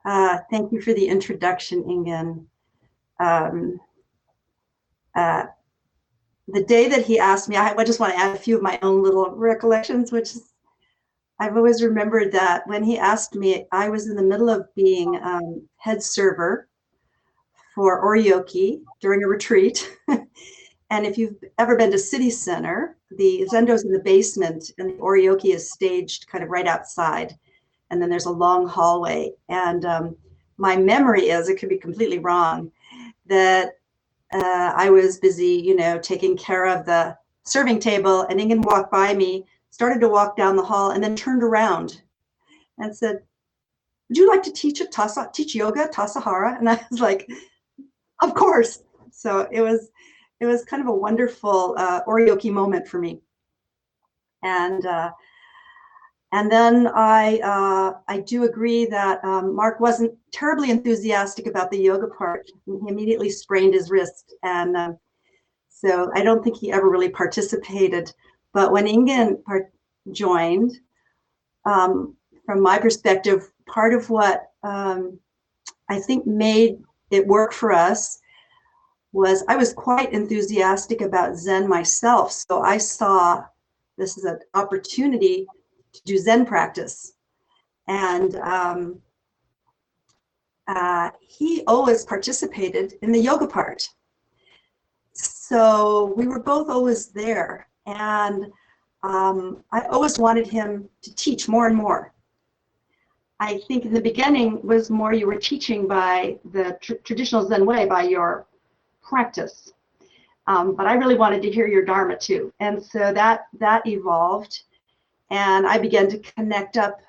Thank you for the introduction, Ingen. Um, uh, the day that he asked me, I just want to add a few of my own little recollections, which is, I've always remembered that when he asked me, I was in the middle of being head server for Oryoki during a retreat. And if you've ever been to City Center, the Zendo's in the basement and the Oryoki is staged kind of right outside. And then there's a long hallway. And my memory is, it could be completely wrong, that I was busy, taking care of the serving table, and Ingen walked by me, started to walk down the hall, and then turned around and said, "Would you like to teach yoga, Tassajara?" And I was like, "Of course." So it was kind of a wonderful Oryoki moment for me. And then I do agree that Mark wasn't terribly enthusiastic about the yoga part. He immediately sprained his wrist, and so I don't think he ever really participated. But when Ingen joined, from my perspective, part of what I think made it work for us was I was quite enthusiastic about Zen myself. So I saw this as an opportunity to do Zen practice. And he always participated in the yoga part. So we were both always there. And I always wanted him to teach more and more. I think in the beginning was more you were teaching by the traditional Zen way, by your practice. But I really wanted to hear your Dharma too. And so that evolved. And I began to connect up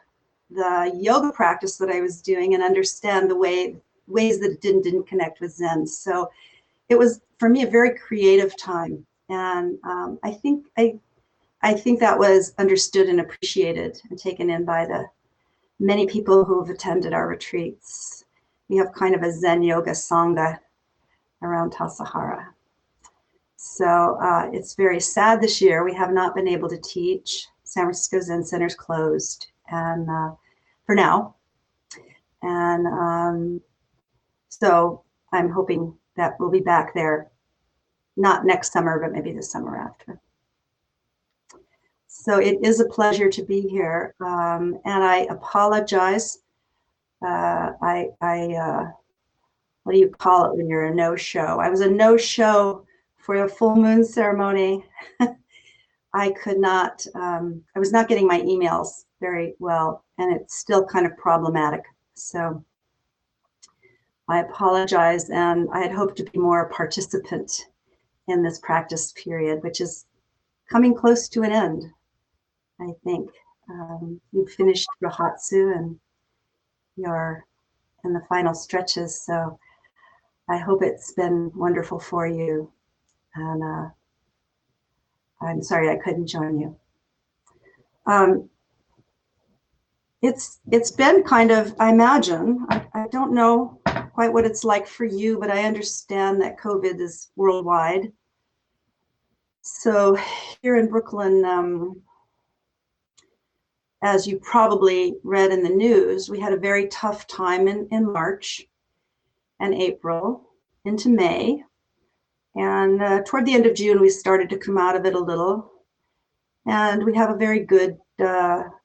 the yoga practice that I was doing and understand the ways that it didn't connect with Zen. So it was, for me, a very creative time. And I think that was understood and appreciated and taken in by the many people who have attended our retreats. We have kind of a Zen yoga sangha around Tassajara. So it's very sad this year. We have not been able to teach. San Francisco Zen Center's closed, and for now. And so I'm hoping that we'll be back there, not next summer, but maybe the summer after. So it is a pleasure to be here, and I apologize. What do you call it when you're a no-show? I was a no-show for a full moon ceremony. I could not, I was not getting my emails very well, and it's still kind of problematic. So I apologize, and I had hoped to be more a participant in this practice period, which is coming close to an end, I think. You've finished Rohatsu and you're in the final stretches, so I hope it's been wonderful for you. And I'm sorry I couldn't join you. It's been kind of, I imagine, I don't know quite what it's like for you, but I understand that COVID is worldwide. So here in Brooklyn, as you probably read in the news, we had a very tough time in March and April into May. And toward the end of June, we started to come out of it a little. And we have a very good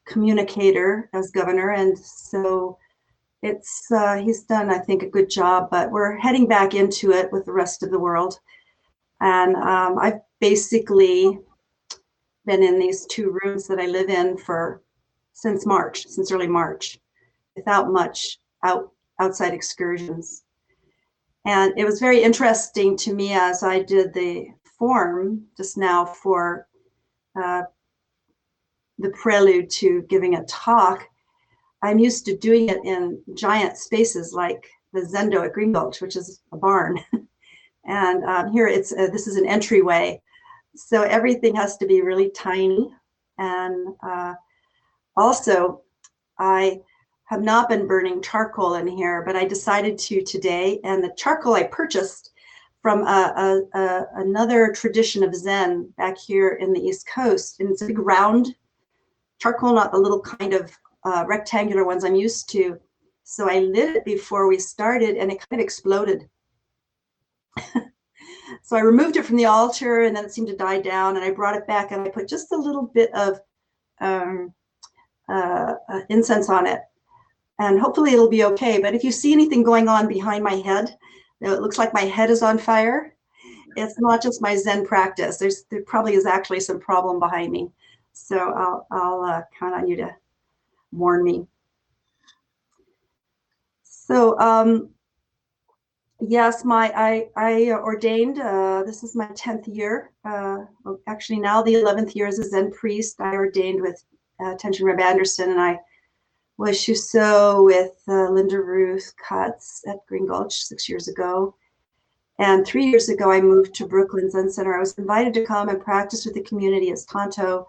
communicator as governor. And so he's done, I think, a good job, but we're heading back into it with the rest of the world. And I've basically been in these two rooms that I live in since early March, without much outside excursions. And it was very interesting to me as I did the form just now for the prelude to giving a talk. I'm used to doing it in giant spaces like the Zendo at Green Gulch, which is a barn. And here this is an entryway. So everything has to be really tiny. And also, I have not been burning charcoal in here, but I decided to today. And the charcoal I purchased from another tradition of Zen back here in the East Coast. And it's a big round charcoal, not the little kind of rectangular ones I'm used to. So I lit it before we started, and it kind of exploded. So I removed it from the altar, and then it seemed to die down, and I brought it back, and I put just a little bit of incense on it, and hopefully it'll be okay. But if you see anything going on behind my head, it looks like my head is on fire. It's not just my Zen practice. There probably is actually some problem behind me. So I'll count on you to warn me. So yes, I ordained. This is my 10th year. Actually, now the 11th year as a Zen priest. I ordained with Tenshin Reb Anderson, and I was Shuso with Linda Ruth Cutts at Green Gulch 6 years ago. And 3 years ago, I moved to Brooklyn Zen Center. I was invited to come and practice with the community as Tanto.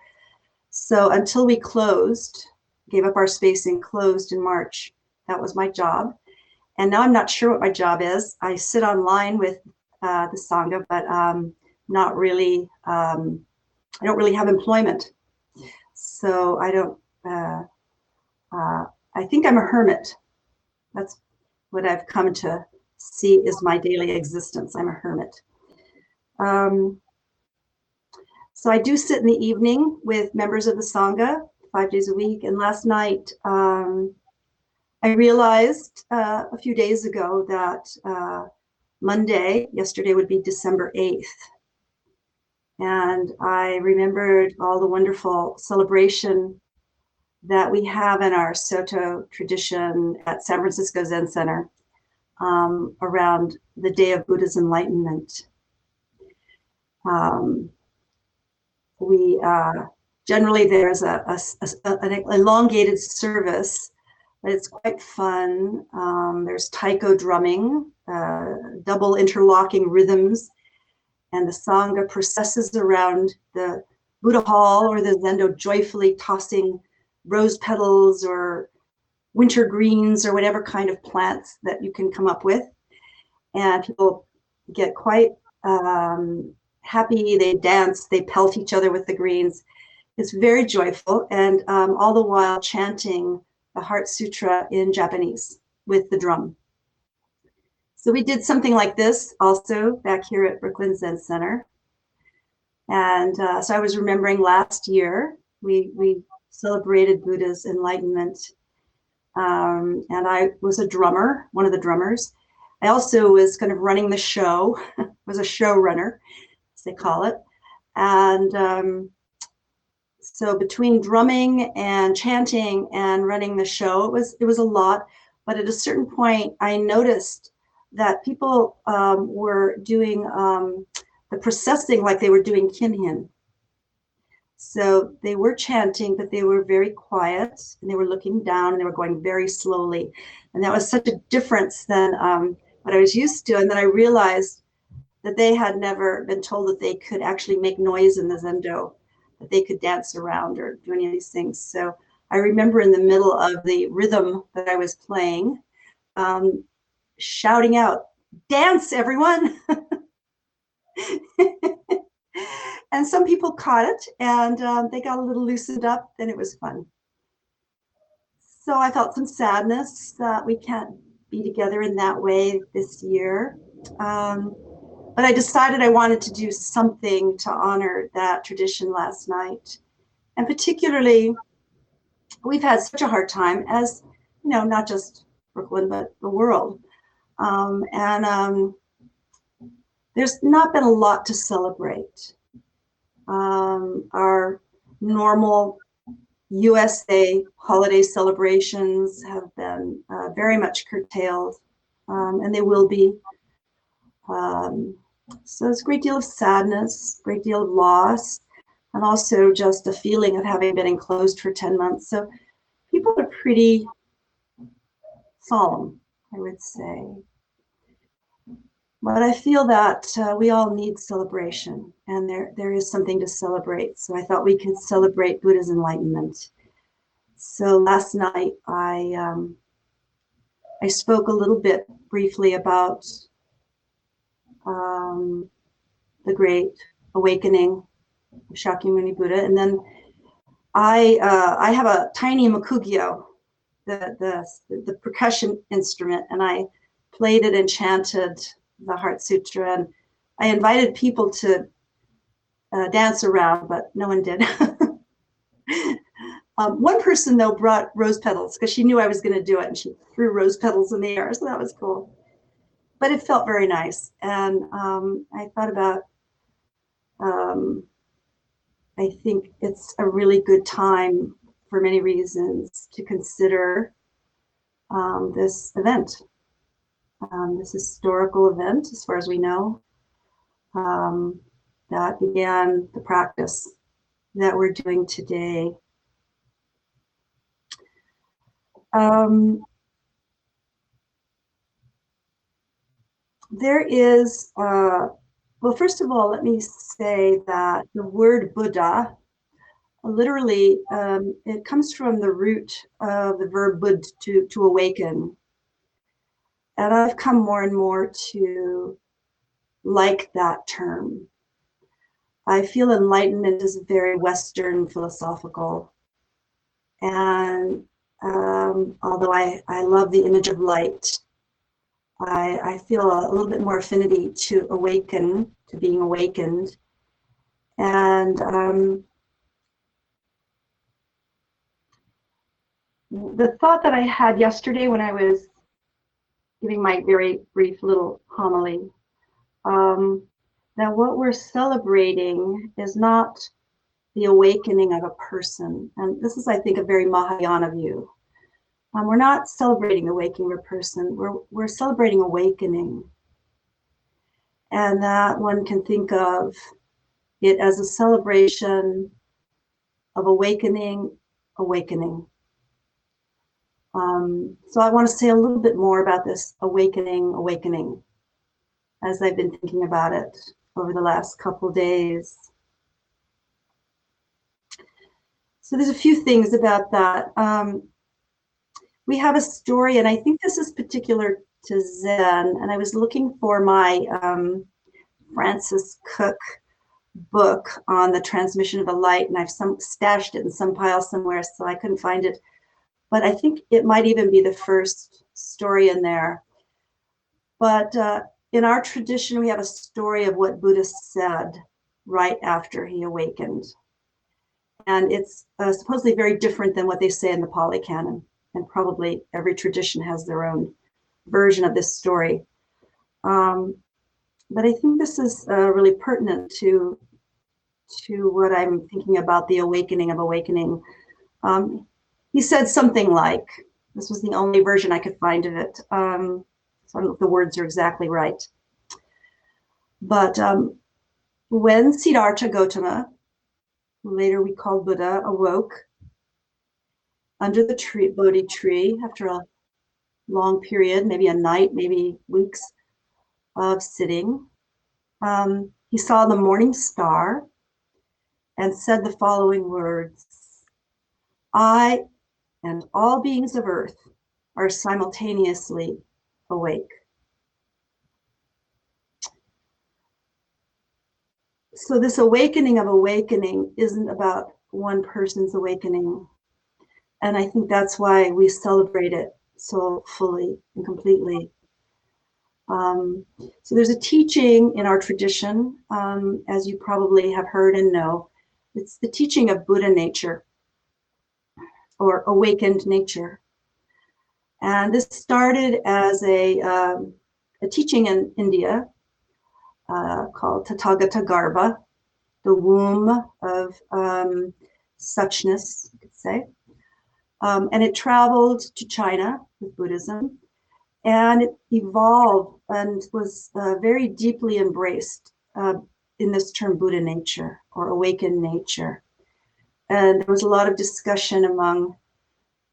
So until we closed, gave up our space and closed in March, that was my job. And now I'm not sure what my job is. I sit online with the Sangha, but not really, I don't really have employment. So I don't, I think I'm a hermit. That's what I've come to see is my daily existence. I'm a hermit. So I do sit in the evening with members of the Sangha 5 days a week. And last night, I realized a few days ago that yesterday would be December 8th. And I remembered all the wonderful celebration that we have in our Soto tradition at San Francisco Zen Center around the day of Buddha's enlightenment. We generally there's an elongated service, but it's quite fun. There's taiko drumming, double interlocking rhythms, and the Sangha processes around the Buddha hall or the Zendo, joyfully tossing rose petals or winter greens or whatever kind of plants that you can come up with. And people get quite happy, they dance, they pelt each other with the greens. It's very joyful, and all the while chanting the Heart Sutra in Japanese with the drum. So we did something like this also back here at Brooklyn Zen Center. And so I was remembering last year, we celebrated Buddha's enlightenment. And I was a drummer, one of the drummers. I also was kind of running the show, was a showrunner, as they call it. And so between drumming and chanting and running the show, it was a lot. But at a certain point, I noticed that people were doing the processing like they were doing kinhin. So they were chanting, but they were very quiet, and they were looking down, and they were going very slowly. And that was such a difference than what I was used to. And then I realized that they had never been told that they could actually make noise in the Zendo, that they could dance around or do any of these things. So I remember in the middle of the rhythm that I was playing, shouting out, "Dance, everyone!" And some people caught it, and they got a little loosened up, and it was fun. So I felt some sadness that we can't be together in that way this year. But I decided I wanted to do something to honor that tradition last night. And particularly, we've had such a hard time as, you know, not just Brooklyn, but the world. There's not been a lot to celebrate. Our normal USA holiday celebrations have been very much curtailed, and they will be. So it's a great deal of sadness, great deal of loss, and also just a feeling of having been enclosed for 10 months. So people are pretty solemn, I would say. But I feel that we all need celebration, and there is something to celebrate. So I thought we could celebrate Buddha's enlightenment. So last night I spoke a little bit briefly about the great awakening of Shakyamuni Buddha, and then I have a tiny Makugyo the percussion instrument, and I played it and chanted the Heart Sutra, and I invited people to dance around, but no one did. One person though brought rose petals because she knew I was going to do it, and she threw rose petals in the air, so that was cool. But it felt very nice, and I thought about. I think it's a really good time for many reasons to consider this event, this historical event, as far as we know, that began the practice that we're doing today. There is, well, first of all, let me say that the word Buddha, literally, it comes from the root of the verb bud, to awaken. And I've come more and more to like that term. I feel enlightenment is very Western philosophical. And although I love the image of light, I feel a little bit more affinity to awaken, to being awakened. And the thought that I had yesterday when I was giving my very brief little homily, that what we're celebrating is not the awakening of a person. And this is, I think, a very Mahayana view. We're not celebrating the awakening of a person, we're celebrating awakening. And that one can think of it as a celebration of awakening. So I want to say a little bit more about this awakening, as I've been thinking about it over the last couple days. So there's a few things about that. We have a story, and I think this is particular to Zen, and I was looking for my Francis Cook book on the transmission of the light, and I've stashed it in some pile somewhere, so I couldn't find it. But I think it might even be the first story in there. But in our tradition, we have a story of what Buddha said right after he awakened. And it's supposedly very different than what they say in the Pali Canon. And probably every tradition has their own version of this story. But I think this is really pertinent to what I'm thinking about the awakening of awakening. He said something like, this was the only version I could find of it, so I don't know if the words are exactly right. But when Siddhartha Gautama, who later we called Buddha, awoke under the Bodhi tree after a long period, maybe a night, maybe weeks of sitting, he saw the morning star and said the following words: I and all beings of earth are simultaneously awake. So this awakening of awakening isn't about one person's awakening. And I think that's why we celebrate it so fully and completely. So there's a teaching in our tradition, as you probably have heard and know. It's the teaching of Buddha nature, or awakened nature. And this started as a teaching in India called Tathagata Garbha, the womb of suchness, you could say. And it traveled to China with Buddhism, and it evolved and was very deeply embraced in this term Buddha nature, or awakened nature. And there was a lot of discussion among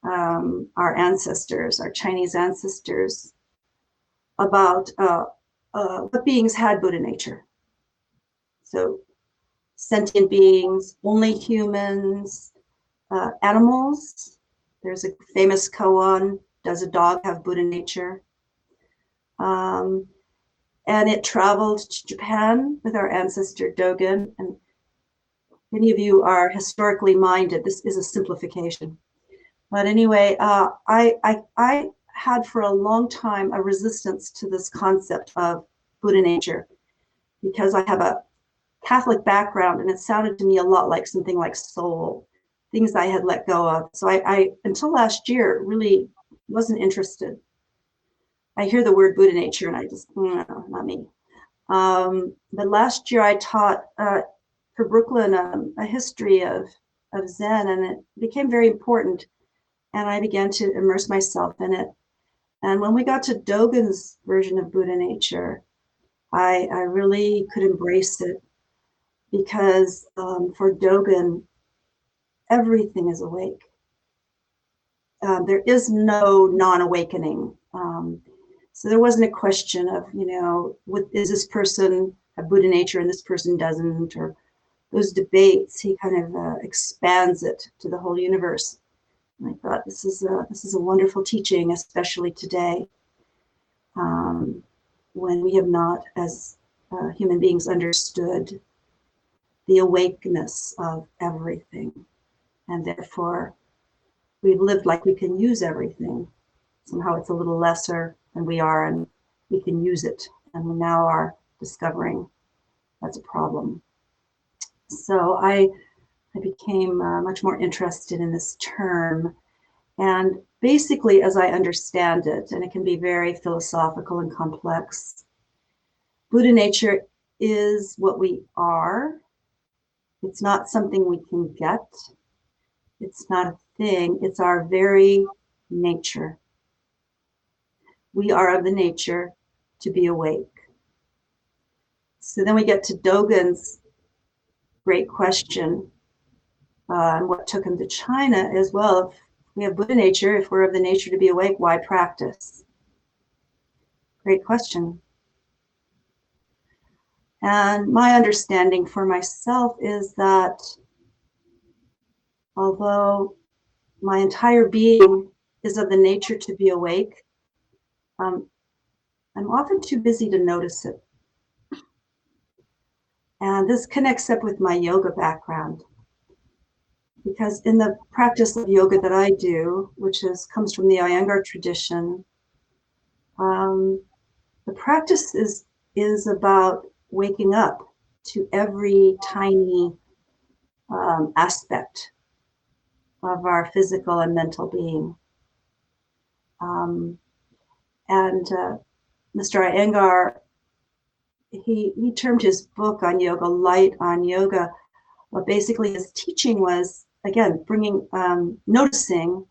our ancestors, our Chinese ancestors, about what beings had Buddha nature. So sentient beings, only humans, animals. There's a famous koan, does a dog have Buddha nature? And it traveled to Japan with our ancestor Dogen. And many of you are historically minded. This is a simplification. But anyway, I had for a long time a resistance to this concept of Buddha nature because I have a Catholic background, and it sounded to me a lot like something like soul, things I had let go of. So I until last year, really wasn't interested. I hear the word Buddha nature, and I just, no, not me. But last year, I taught for Brooklyn a history of Zen, and it became very important. And I began to immerse myself in it. And when we got to Dogen's version of Buddha nature, I really could embrace it because for Dogen, everything is awake. There is no non-awakening. So there wasn't a question of, is this person a Buddha nature and this person doesn't, or those debates. He kind of expands it to the whole universe. And I thought this is a wonderful teaching, especially today, when we have not, as human beings, understood the awakeness of everything, and therefore we've lived like we can use everything. Somehow it's a little lesser than we are, and we can use it, and we now are discovering that's a problem. So I became much more interested in this term, and basically, as I understand it, and it can be very philosophical and complex, Buddha nature is what we are. It's not something we can get. It's not a thing. It's our very nature. We are of the nature to be awake. So then we get to Dogen's great question, and what took him to China as well. If we have Buddha nature, if we're of the nature to be awake, why practice? Great question. And my understanding for myself is that although my entire being is of the nature to be awake, I'm often too busy to notice it. And this connects up with my yoga background, because in the practice of yoga that I do, which comes from the Iyengar tradition, the practice is about waking up to every tiny aspect of our physical and mental being. And Mr. Iyengar, he termed his book on yoga, Light on Yoga. Well, basically his teaching was, again, noticing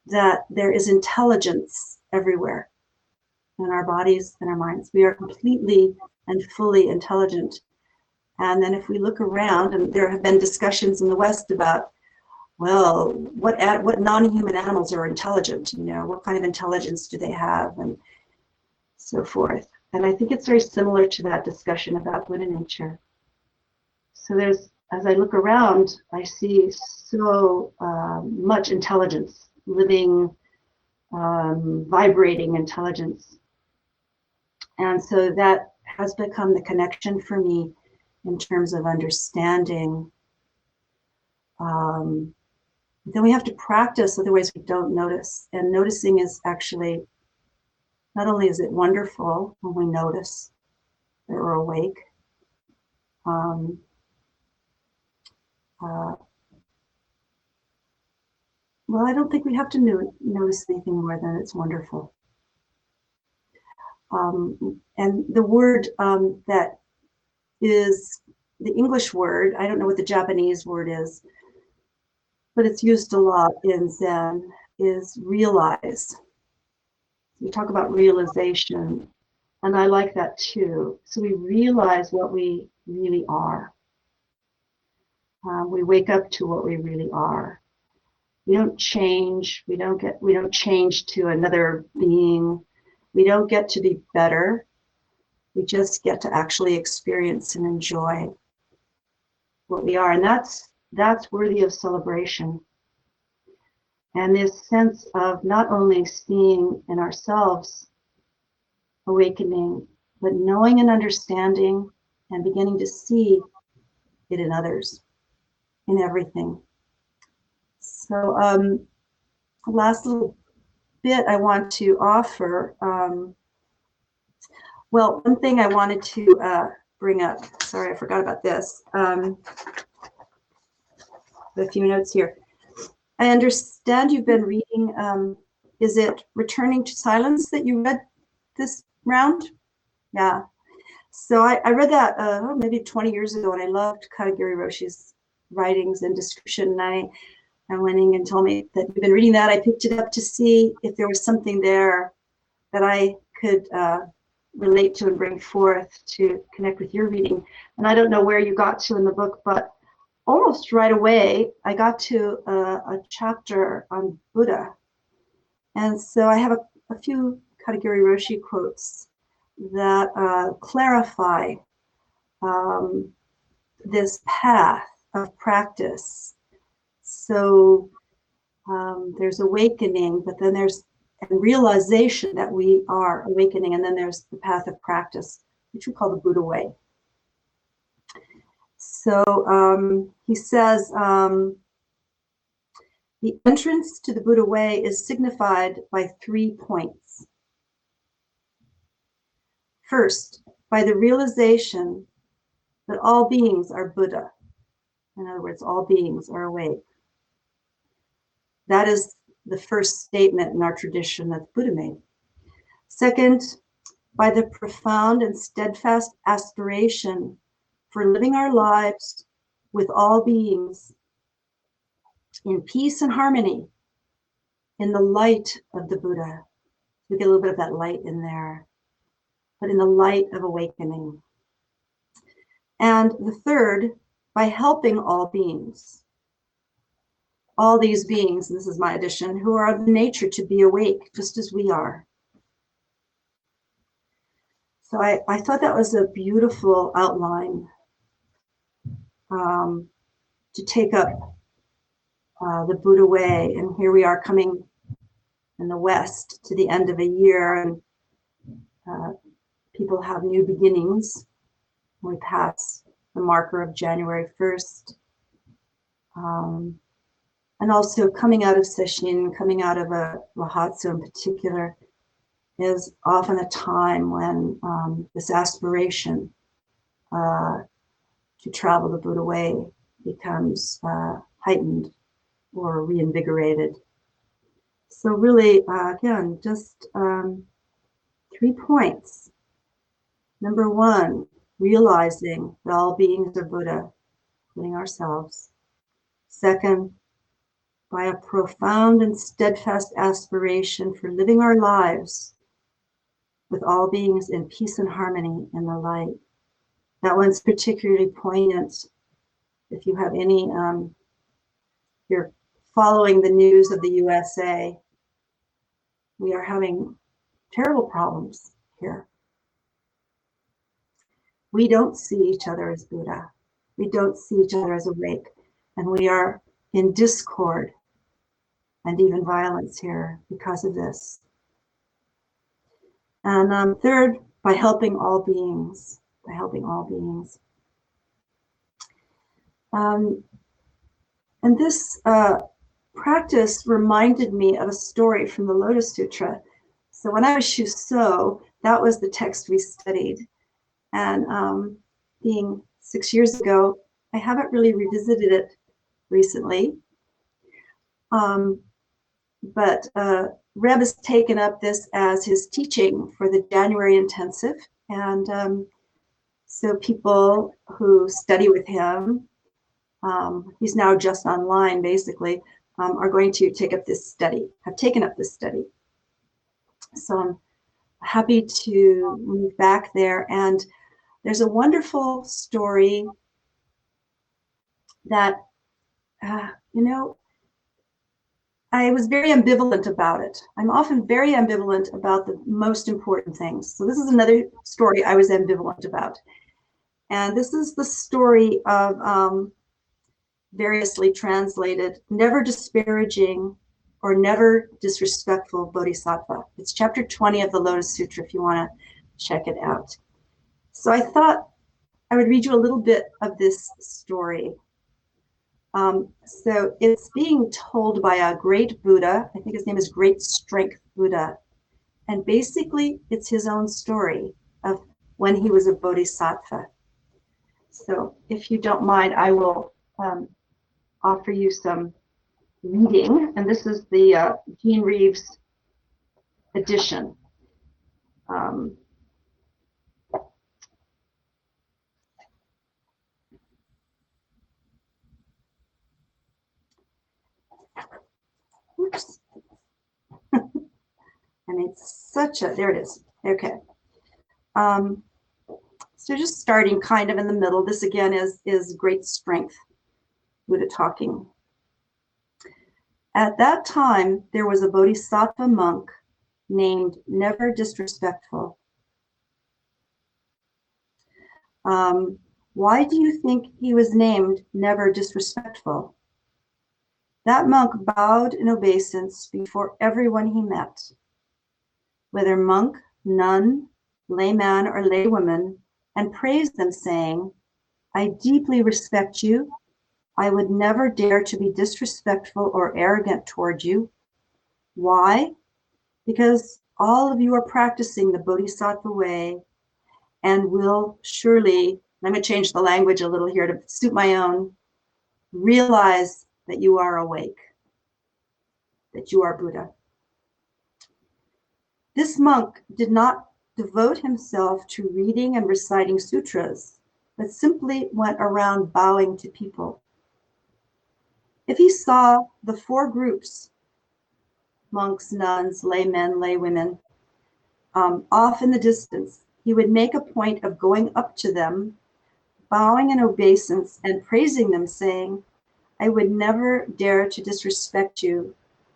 that there is intelligence everywhere in our bodies and our minds. We are completely and fully intelligent. And then if we look around, and there have been discussions in the West about, well, what non-human animals are intelligent? What kind of intelligence do they have, and so forth. And I think it's very similar to that discussion about Buddha nature. So as I look around, I see so much intelligence, living, vibrating intelligence. And so that has become the connection for me in terms of understanding. Then we have to practice, otherwise we don't notice. And noticing is actually, not only is it wonderful when we notice that we're awake, well, I don't think we have to notice anything more than it's wonderful. And the word that is the English word, I don't know what the Japanese word is, but it's used a lot in Zen, is realize. We talk about realization, and I like that too. So we realize what we really are. We wake up to what we really are. We don't change. We don't change to another being. We don't get to be better. We just get to actually experience and enjoy what we are, and that's worthy of celebration. And this sense of not only seeing in ourselves awakening, but knowing and understanding and beginning to see it in others, in everything. So last little bit I want to offer. Well, one thing I wanted to bring up, sorry, I forgot about this. A few notes here. I understand you've been reading, is it Returning to Silence that you read this round? Yeah. So I read that maybe 20 years ago, and I loved Katagiri Roshi's writings and description. And I went in and told me that you've been reading that. I picked it up to see if there was something there that I could relate to and bring forth to connect with your reading. And I don't know where you got to in the book, but almost right away, I got to a chapter on Buddha. And so I have a few Katagiri Roshi quotes that clarify this path of practice. So there's awakening, but then there's and realization that we are awakening, and then there's the path of practice, which we call the Buddha way. So he says, the entrance to the Buddha way is signified by 3 points. First, by the realization that all beings are Buddha. In other words, all beings are awake. That is the first statement in our tradition that the Buddha made. Second, by the profound and steadfast aspiration for living our lives with all beings in peace and harmony in the light of the Buddha. We get a little bit of that light in there, but in the light of awakening. And the third, by helping all beings. All these beings, this is my addition, who are of nature to be awake, just as we are. So I thought that was a beautiful outline to take up the Buddha way. And here we are coming in the West to the end of a year, and people have new beginnings. We pass the marker of January 1st. And also coming out of Sesshin, coming out of a Rahatsu in particular, is often a time when this aspiration to travel the Buddha way becomes heightened or reinvigorated. So really, again, just 3 points. Number 1, realizing that all beings are Buddha, including ourselves. Second, by a profound and steadfast aspiration for living our lives with all beings in peace and harmony in the light. That one's particularly poignant. If you have any, you're following the news of the USA, we are having terrible problems here. We don't see each other as Buddha. We don't see each other as awake. And we are in discord and even violence here because of this. And third, by helping all beings, by helping all beings. And this practice reminded me of a story from the Lotus Sutra. So when I was Shuso, that was the text we studied. And being 6 years ago, I haven't really revisited it recently. But Reb has taken up this as his teaching for the January intensive. And so people who study with him, he's now just online basically, are going to take up this study, have taken up this study. So I'm happy to move back there. And there's a wonderful story that, I was very ambivalent about it. I'm often very ambivalent about the most important things. So this is another story I was ambivalent about. And this is the story of variously translated, never disparaging or never disrespectful bodhisattva. It's chapter 20 of the Lotus Sutra if you want to check it out. So I thought I would read you a little bit of this story. So it's being told by a great Buddha. I think his name is Great Strength Buddha. And basically, it's his own story of when he was a bodhisattva. So if you don't mind, I will offer you some reading. And this is the Jean Reeves edition. Oops. And it's such a, there it is. Okay. So just starting kind of in the middle, this again is Great Strength Buddha talking. At that time, there was a bodhisattva monk named Never Disrespectful. Why do you think he was named Never Disrespectful? That monk bowed in obeisance before everyone he met, whether monk, nun, layman, or laywoman, and praised them, saying, I deeply respect you. I would never dare to be disrespectful or arrogant toward you. Why? Because all of you are practicing the Bodhisattva way and will surely, I'm going to change the language a little here to suit my own, realize that you are awake, that you are Buddha. This monk did not devote himself to reading and reciting sutras, but simply went around bowing to people. If he saw the four groups, monks, nuns, laymen, laywomen, off in the distance, he would make a point of going up to them, bowing in obeisance and praising them, saying, I would never dare to disrespect you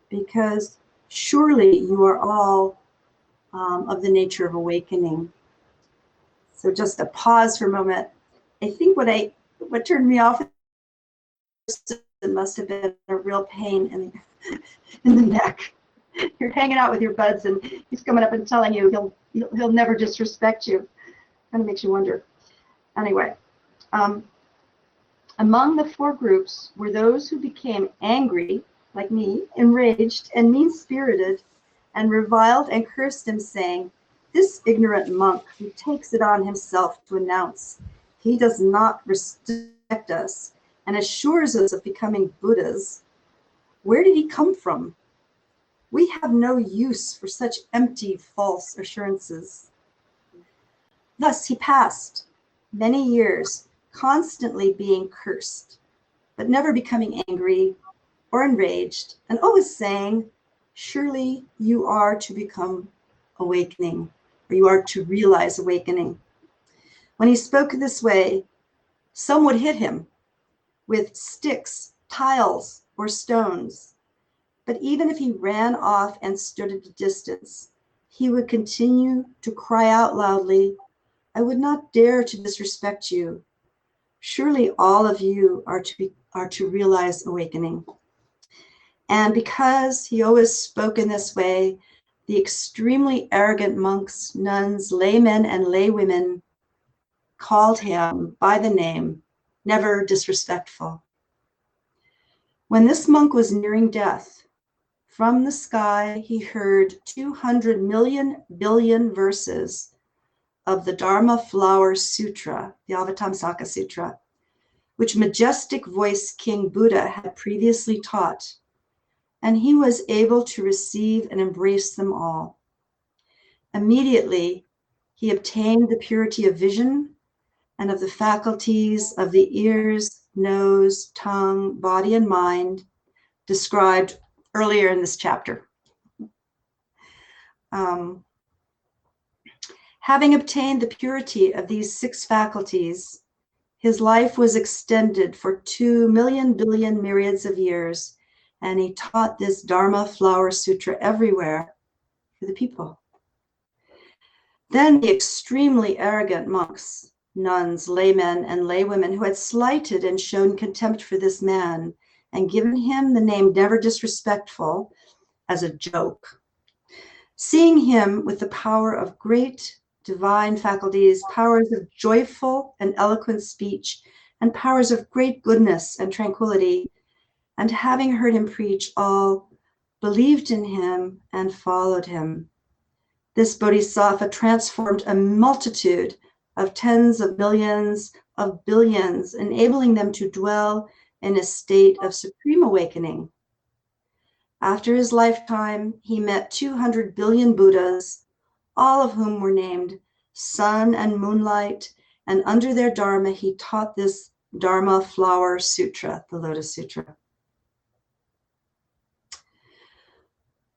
because surely you are all of the nature of awakening. So just a pause for a moment. I think what turned me off must have been a real pain in the neck. You're hanging out with your buds and he's coming up and telling you he'll never disrespect you. Kind of makes you wonder. Anyway, among the four groups were those who became angry, like me, enraged and mean-spirited, and reviled and cursed him, saying, this ignorant monk who takes it on himself to announce he does not respect us and assures us of becoming Buddhas, where did he come from? We have no use for such empty, false assurances. Thus he passed many years constantly being cursed, but never becoming angry or enraged, and always saying, surely you are to become awakening, or you are to realize awakening. When he spoke this way, some would hit him with sticks, tiles, or stones. But even if he ran off and stood at a distance, he would continue to cry out loudly, I would not dare to disrespect you. Surely all of you are to realize awakening. And because he always spoke in this way, the extremely arrogant monks, nuns, laymen, and laywomen called him by the name, Never Disrespectful. When this monk was nearing death, from the sky he heard 200 million billion verses of the Dharma Flower Sutra, the Avatamsaka Sutra, which majestic voice King Buddha had previously taught, and he was able to receive and embrace them all. Immediately, he obtained the purity of vision and of the faculties of the ears, nose, tongue, body, and mind described earlier in this chapter. Having obtained the purity of these six faculties, his life was extended for 2 million billion myriads of years, and he taught this Dharma Flower Sutra everywhere for the people. Then the extremely arrogant monks, nuns, laymen, and laywomen who had slighted and shown contempt for this man and given him the name Never Disrespectful as a joke, seeing him with the power of great divine faculties, powers of joyful and eloquent speech, and powers of great goodness and tranquility, and having heard him preach, all believed in him and followed him. This bodhisattva transformed a multitude of tens of millions of billions, enabling them to dwell in a state of supreme awakening. After his lifetime, he met 200 billion Buddhas, all of whom were named Sun and Moonlight, and under their Dharma, he taught this Dharma Flower Sutra, the Lotus Sutra.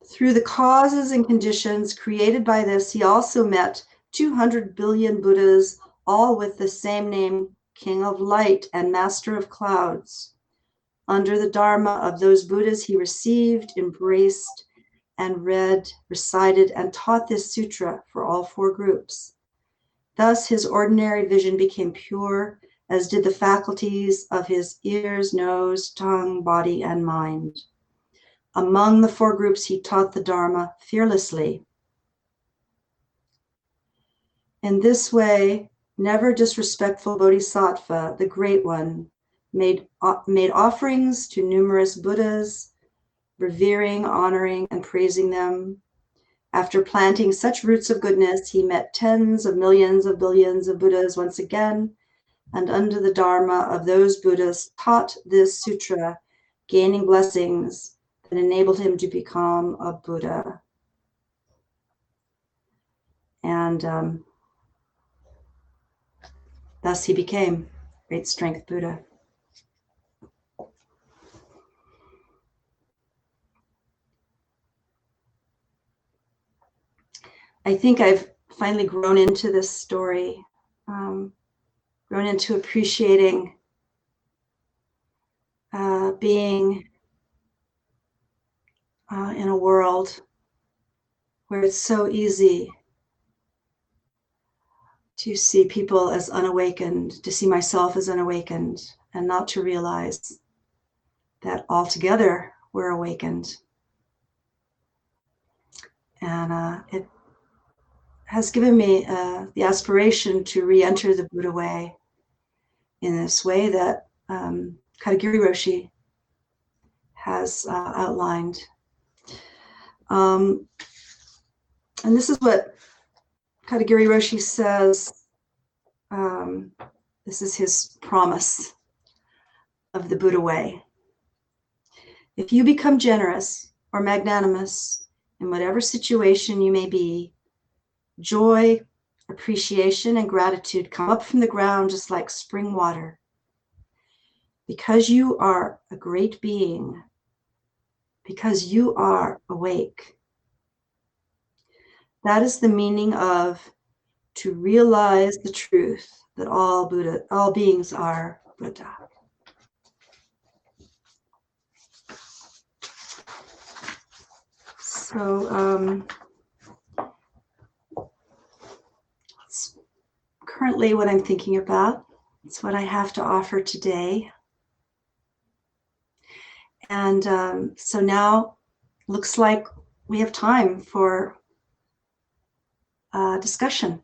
Through the causes and conditions created by this, he also met 200 billion Buddhas, all with the same name, King of Light and Master of Clouds. Under the Dharma of those Buddhas, he received, embraced, and read, recited, and taught this sutra for all four groups. Thus, his ordinary vision became pure, as did the faculties of his ears, nose, tongue, body, and mind. Among the four groups, he taught the Dharma fearlessly. In this way, never disrespectful Bodhisattva, the Great One, made offerings to numerous Buddhas, revering, honoring, and praising them. After planting such roots of goodness, he met tens of millions of billions of Buddhas once again, and under the Dharma of those Buddhas taught this sutra, gaining blessings that enabled him to become a Buddha. And thus he became Great Strength Buddha. I think I've finally grown into this story, grown into appreciating being in a world where it's so easy to see people as unawakened, to see myself as unawakened, and not to realize that altogether we're awakened. And it has given me the aspiration to re-enter the Buddha way in this way that Katagiri Roshi has outlined. And this is what Katagiri Roshi says. This is his promise of the Buddha way. If you become generous or magnanimous in whatever situation you may be, joy, appreciation, and gratitude come up from the ground just like spring water. Because you are a great being, because you are awake. That is the meaning of to realize the truth that all beings are Buddha. So it's currently what I'm thinking about. It's what I have to offer today. And so now looks like we have time for discussion,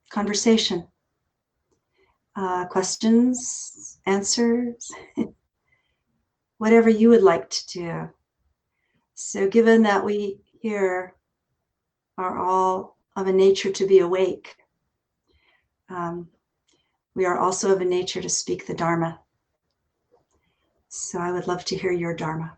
conversation, questions, answers, whatever you would like to do. So given that we here are all of a nature to be awake, we are also of a nature to speak the Dharma. So I would love to hear your Dharma.